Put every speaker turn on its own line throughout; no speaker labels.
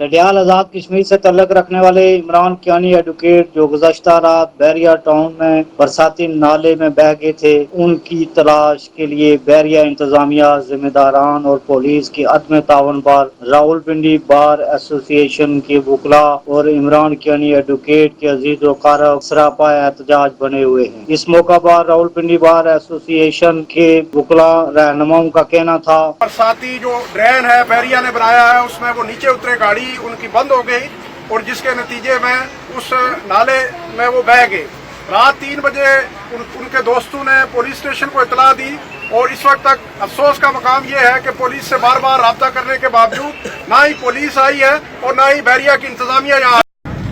लडियाल आज़ाद कश्मीर से तल्लुक़ रखने वाले इमरान कियानी एडवोकेट जो गुज़श्ता रात बैरिया टाउन में बरसाती नाले में बह गए थे, उनकी तलाश के लिए बैरिया इंतजामिया, जिम्मेदारान और पुलिस की अदम तावन पर रावलपिंडी बार एसोसिएशन के वकला और इमरान कियानी एडवोकेट के अजीज वकारा सरापा एहतजाज बने हुए हैं। इस मौका पर रावलपिंडी बार एसोसिएशन के वकला रहनुमाओं का कहना था,
बरसाती जो ड्रेन है बैरिया ने बनाया है उसमें वो नीचे उतरे, गाड़ी उनकी बंद हो गई और जिसके नतीजे में उस नाले में वो बह गए। रात 3 बजे उनके दोस्तों ने पुलिस स्टेशन को इतला दी और इस वक्त तक अफसोस का मकाम ये है कि पुलिस से बार बार राब्ता करने के बावजूद ना ही पुलिस आई है और ना ही बैरिया की इंतजामिया यहाँ।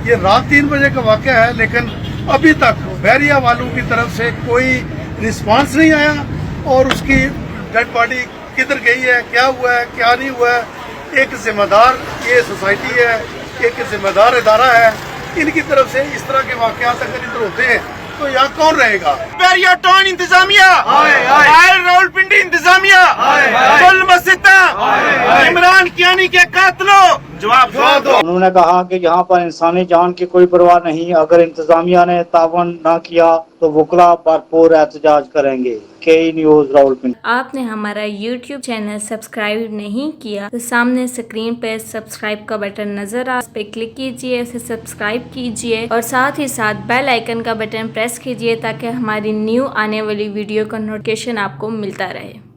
ये रात 3 बजे का वाक़या है, लेकिन अभी तक बैरिया वालों की तरफ से कोई रिस्पांस नहीं आया और उसकी डेड बॉडी किधर गई है, क्या हुआ है, क्या नहीं हुआ है। एक जिम्मेदार ये सोसाइटी है, एक जिम्मेदार इदारा है, इनकी तरफ से इस तरह के वाक़यात अगर इधर होते हैं तो यहाँ कौन रहेगा?
बैरिया टाउन इंतजामिया, रावलपिंडी इंतजामिया, इमरान कियानी के कातलों जवाब दो।
उन्होंने कहा कि यहाँ पर इंसानी जान की कोई परवाह नहीं, अगर इंतजामिया ने तावन न किया तो वकला भरपूर एहतजाज करेंगे। के न्यूज़ रावलपिंडी।
आपने हमारा YouTube चैनल सब्सक्राइब नहीं किया तो सामने स्क्रीन पर सब्सक्राइब का बटन नजर आ, उस पर क्लिक कीजिए, उसे सब्सक्राइब कीजिए और साथ ही साथ बेल आइकन का बटन प्रेस कीजिए ताकि हमारी न्यू आने वाली वीडियो का नोटिफिकेशन आपको मिलता रहे।